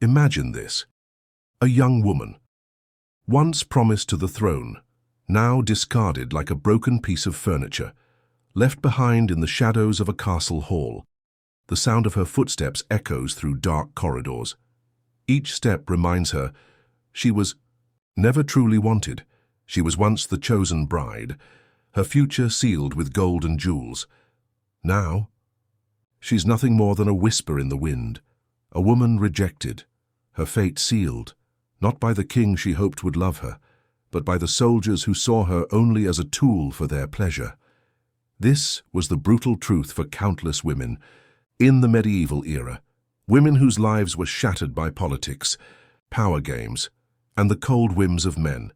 Imagine this. A young woman, once promised to the throne, now discarded like a broken piece of furniture, left behind in the shadows of a castle hall. The sound of her footsteps echoes through dark corridors. Each step reminds her she was never truly wanted. She was once the chosen bride, her future sealed with gold and jewels. Now, she's nothing more than a whisper in the wind, a woman rejected, her fate sealed, not by the king she hoped would love her, but by the soldiers who saw her only as a tool for their pleasure. This was the brutal truth for countless women in the medieval era, women whose lives were shattered by politics, power games, and the cold whims of men.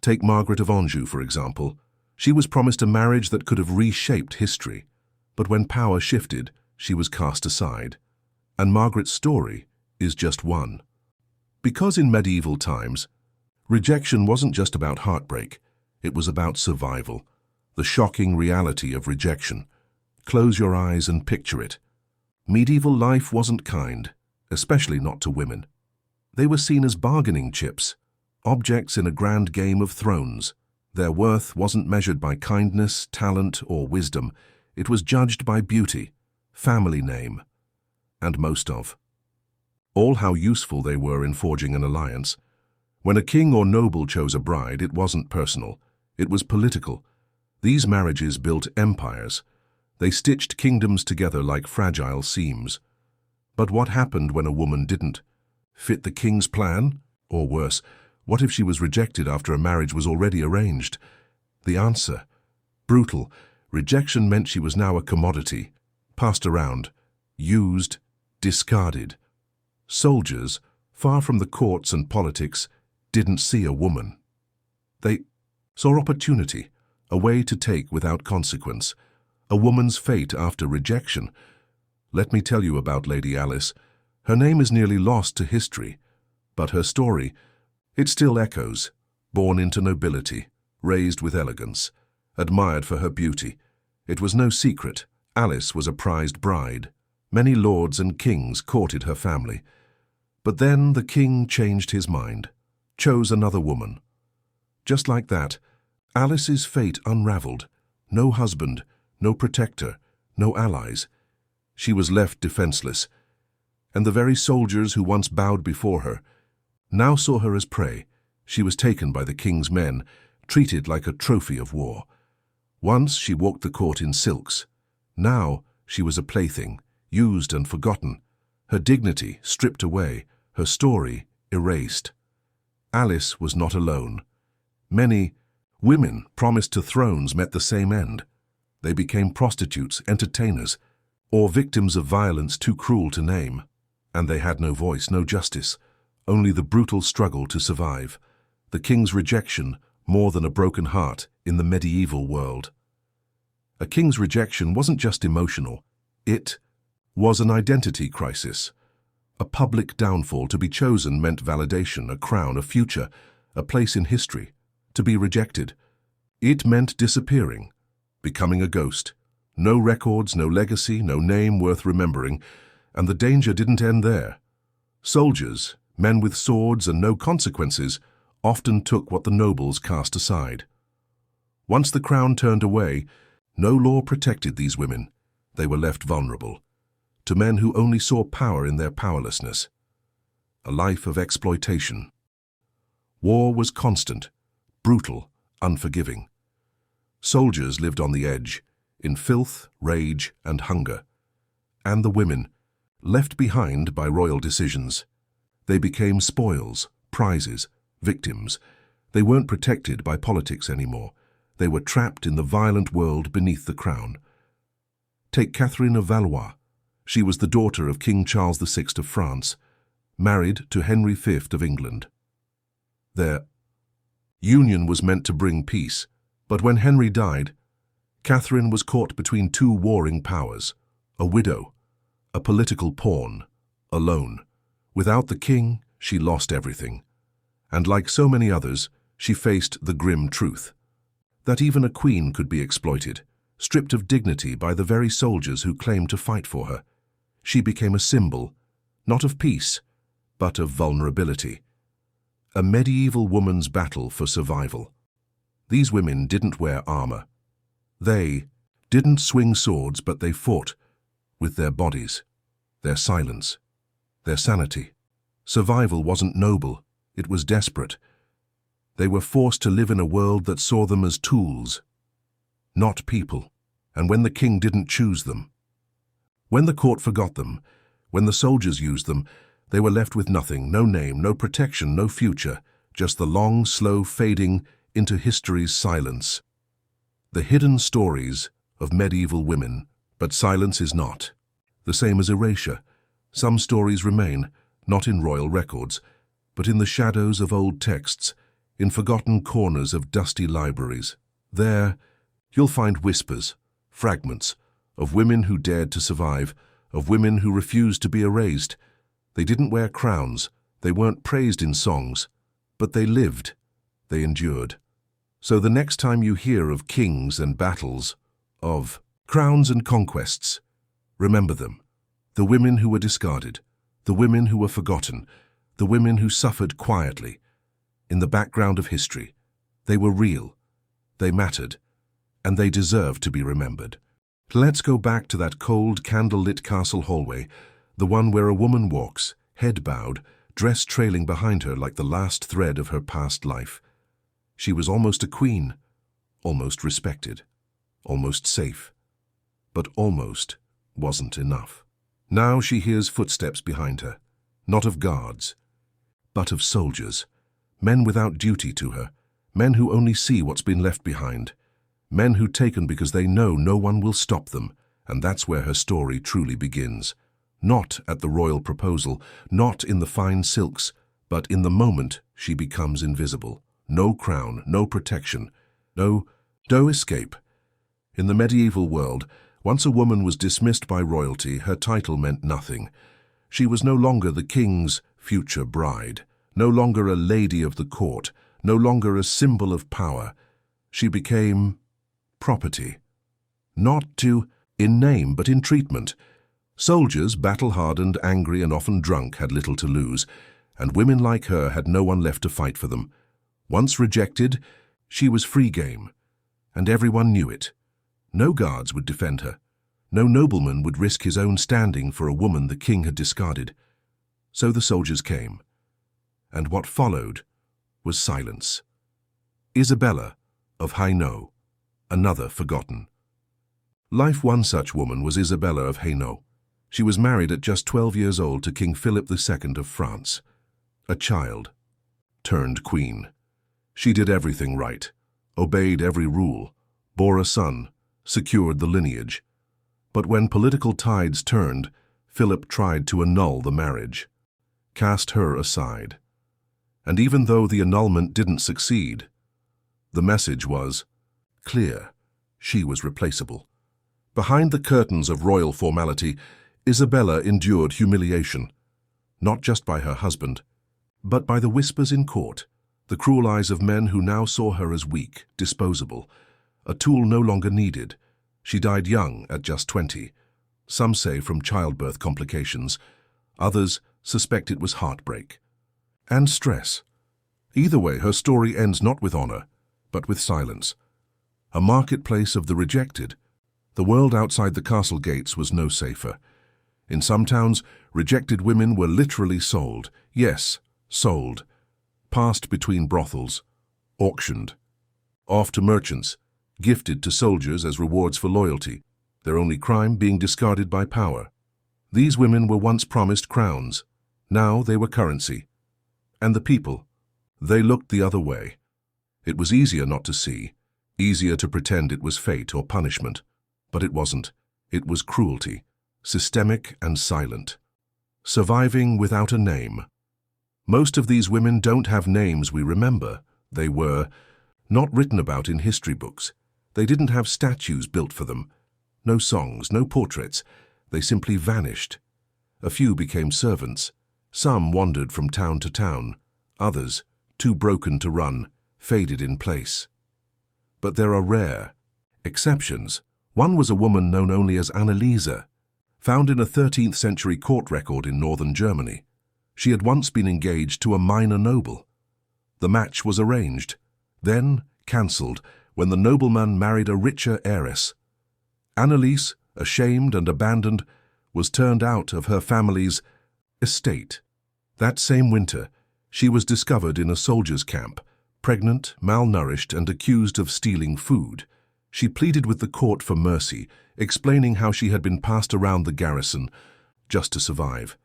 Take Margaret of Anjou, for example. She was promised a marriage that could have reshaped history, but when power shifted, she was cast aside. And Margaret's story is just one. Because in medieval times, rejection wasn't just about heartbreak, it was about survival, the shocking reality of rejection. Close your eyes and picture it. Medieval life wasn't kind, especially not to women. They were seen as bargaining chips, objects in a grand game of thrones. Their worth wasn't measured by kindness, talent, or wisdom. It was judged by beauty, family name, and most of all how useful they were in forging an alliance. When a king or noble chose a bride, it wasn't personal, it was political. These marriages built empires. They stitched kingdoms together like fragile seams. But what happened when a woman didn't fit the king's plan? Or worse, what if she was rejected after a marriage was already arranged? The answer: brutal. Rejection meant she was now a commodity, passed around, used, discarded. Soldiers, far from the courts and politics, didn't see a woman. They saw opportunity, a way to take without consequence, a woman's fate after rejection. Let me tell you about Lady Alice. Her name is nearly lost to history, but her story, it still echoes. Born into nobility, raised with elegance, admired for her beauty. It was no secret, Alice was a prized bride. Many lords and kings courted her family. But then the king changed his mind, chose another woman. Just like that, Alice's fate unraveled. No husband, no protector, no allies. She was left defenseless, and the very soldiers who once bowed before her now saw her as prey. She was taken by the king's men, treated like a trophy of war. Once she walked the court in silks. Now she was a plaything, used and forgotten, her dignity stripped away, her story erased. Alice was not alone. Many women promised to thrones met the same end. They became prostitutes, entertainers, or victims of violence too cruel to name. And they had no voice, no justice, only the brutal struggle to survive. The king's rejection, more than a broken heart in the medieval world. A king's rejection wasn't just emotional. It was an identity crisis. A public downfall. To be chosen meant validation, a crown, a future, a place in history. To be rejected, it meant disappearing, becoming a ghost. No records, no legacy, no name worth remembering. And the danger didn't end there. Soldiers, men with swords and no consequences, often took what the nobles cast aside. Once the crown turned away, no law protected these women. They were left vulnerable to men who only saw power in their powerlessness. A life of exploitation. War was constant, brutal, unforgiving. Soldiers lived on the edge, in filth, rage, and hunger. And the women, left behind by royal decisions. They became spoils, prizes, victims. They weren't protected by politics anymore. They were trapped in the violent world beneath the crown. Take Catherine of Valois. She was the daughter of King Charles VI of France, married to Henry V of England. Their union was meant to bring peace, but when Henry died, Catherine was caught between two warring powers, a widow, a political pawn, alone. Without the king, she lost everything. And like so many others, she faced the grim truth that even a queen could be exploited, stripped of dignity by the very soldiers who claimed to fight for her. She became a symbol, not of peace, but of vulnerability. A medieval woman's battle for survival. These women didn't wear armor. They didn't swing swords, but they fought with their bodies, their silence, their sanity. Survival wasn't noble, it was desperate. They were forced to live in a world that saw them as tools, not people. And when the king didn't choose them, when the court forgot them, when the soldiers used them, they were left with nothing, no name, no protection, no future, just the long, slow fading into history's silence. The hidden stories of medieval women, but silence is not. The same as erasure. Some stories remain, not in royal records, but in the shadows of old texts, in forgotten corners of dusty libraries. There, you'll find whispers, fragments, of women who dared to survive, of women who refused to be erased. They didn't wear crowns, they weren't praised in songs, but they lived, they endured. So the next time you hear of kings and battles, of crowns and conquests, remember them. The women who were discarded, the women who were forgotten, the women who suffered quietly. In the background of history, they were real, they mattered, and they deserve to be remembered. Let's go back to that cold, candle-lit castle hallway, the one where a woman walks, head bowed, dress trailing behind her like the last thread of her past life. She was almost a queen, almost respected, almost safe. But almost wasn't enough. Now she hears footsteps behind her, not of guards, but of soldiers, men without duty to her, men who only see what's been left behind. Men who taken because they know no one will stop them, and that's where her story truly begins. Not at the royal proposal, not in the fine silks, but in the moment she becomes invisible. No crown, no protection, no escape. In the medieval world, once a woman was dismissed by royalty, her title meant nothing. She was no longer the king's future bride, no longer a lady of the court, no longer a symbol of power. She became property. Not in name, but in treatment. Soldiers, battle-hardened, angry, and often drunk, had little to lose, and women like her had no one left to fight for them. Once rejected, she was free game, and everyone knew it. No guards would defend her. No nobleman would risk his own standing for a woman the king had discarded. So the soldiers came, and what followed was silence. Isabella of Hainault, another forgotten. Life one such woman was Isabella of Hainault. She was married at just 12 years old to King Philip II of France. A child, turned queen. She did everything right, obeyed every rule, bore a son, secured the lineage. But when political tides turned, Philip tried to annul the marriage, cast her aside. And even though the annulment didn't succeed, the message was clear. She was replaceable. Behind the curtains of royal formality, Isabella endured humiliation, not just by her husband, but by the whispers in court, the cruel eyes of men who now saw her as weak, disposable, a tool no longer needed. She died young at just 20. Some say from childbirth complications. Others suspect it was heartbreak and stress. Either way, her story ends not with honor, but with silence. A marketplace of the rejected. The world outside the castle gates was no safer. In some towns, rejected women were literally sold. Yes, sold. Passed between brothels. Auctioned. Off to merchants. Gifted to soldiers as rewards for loyalty. Their only crime being discarded by power. These women were once promised crowns. Now they were currency. And the people, they looked the other way. It was easier not to see. Easier to pretend it was fate or punishment. But it wasn't. It was cruelty. Systemic and silent. Surviving without a name. Most of these women don't have names we remember. They were not written about in history books. They didn't have statues built for them. No songs, no portraits. They simply vanished. A few became servants. Some wandered from town to town. Others, too broken to run, faded in place. But there are rare exceptions. One was a woman known only as Anneliese, found in a 13th century court record in northern Germany. She had once been engaged to a minor noble. The match was arranged, then cancelled when the nobleman married a richer heiress. Anneliese, ashamed and abandoned, was turned out of her family's estate. That same winter, she was discovered in a soldier's camp, pregnant, malnourished, and accused of stealing food. She pleaded with the court for mercy, explaining how she had been passed around the garrison just to survive.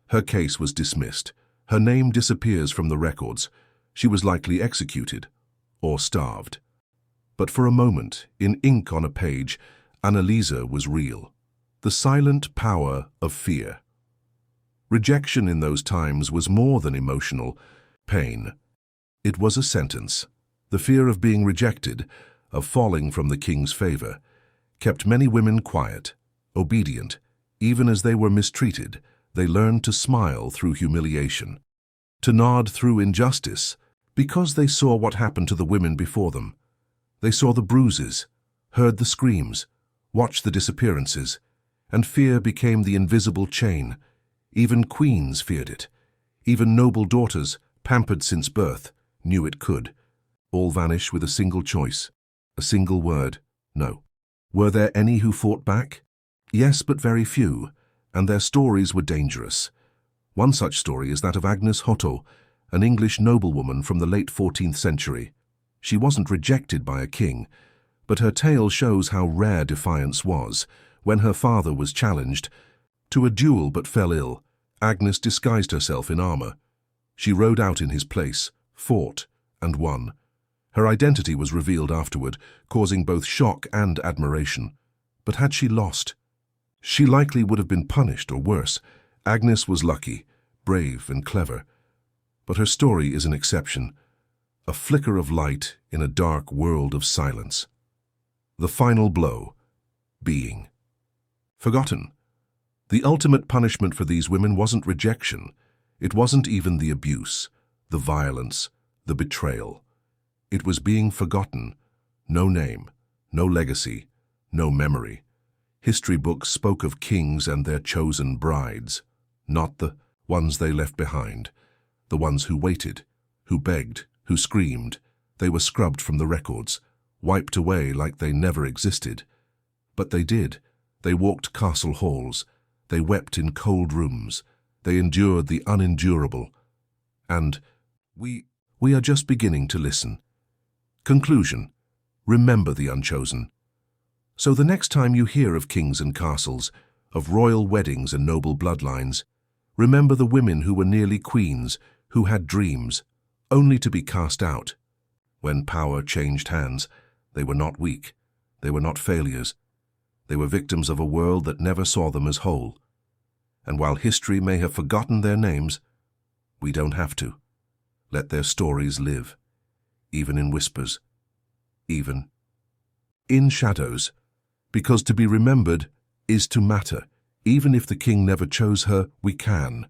Her case was dismissed. Her name disappears from the records. She was likely executed or starved. But for a moment, in ink on a page, Anneliese was real. The silent power of fear. Rejection in those times was more than emotional pain. It was a sentence. The fear of being rejected, of falling from the king's favor, kept many women quiet, obedient. Even as they were mistreated, they learned to smile through humiliation, to nod through injustice, because they saw what happened to the women before them. They saw the bruises, heard the screams, watched the disappearances, and fear became the invisible chain. Even queens feared it. Even noble daughters, pampered since birth, knew it could. All vanish with a single choice, a single word, no. Were there any who fought back? Yes, but very few, and their stories were dangerous. One such story is that of Agnes Hainault, an English noblewoman from the late 14th century. She wasn't rejected by a king, but her tale shows how rare defiance was. When her father was challenged to a duel but fell ill, Agnes disguised herself in armor. She rode out in his place, fought, and won. Her identity was revealed afterward, causing both shock and admiration. But had she lost? She likely would have been punished, or worse. Agnes was lucky, brave, and clever. But her story is an exception, a flicker of light in a dark world of silence. The final blow, being forgotten. The ultimate punishment for these women wasn't rejection. It wasn't even the abuse, the violence, the betrayal. It was being forgotten. No name, no legacy, no memory. History books spoke of kings and their chosen brides, not the ones they left behind, the ones who waited, who begged, who screamed. They were scrubbed from the records, wiped away like they never existed. But they did. They walked castle halls. They wept in cold rooms. They endured the unendurable. And we are just beginning to listen. Conclusion: remember the unchosen. So the next time you hear of kings and castles, of royal weddings and noble bloodlines, remember the women who were nearly queens, who had dreams, only to be cast out. When power changed hands, they were not weak. They were not failures. They were victims of a world that never saw them as whole. And while history may have forgotten their names, we don't have to. Let their stories live, even in whispers, even in shadows, because to be remembered is to matter. Even if the king never chose her, we can.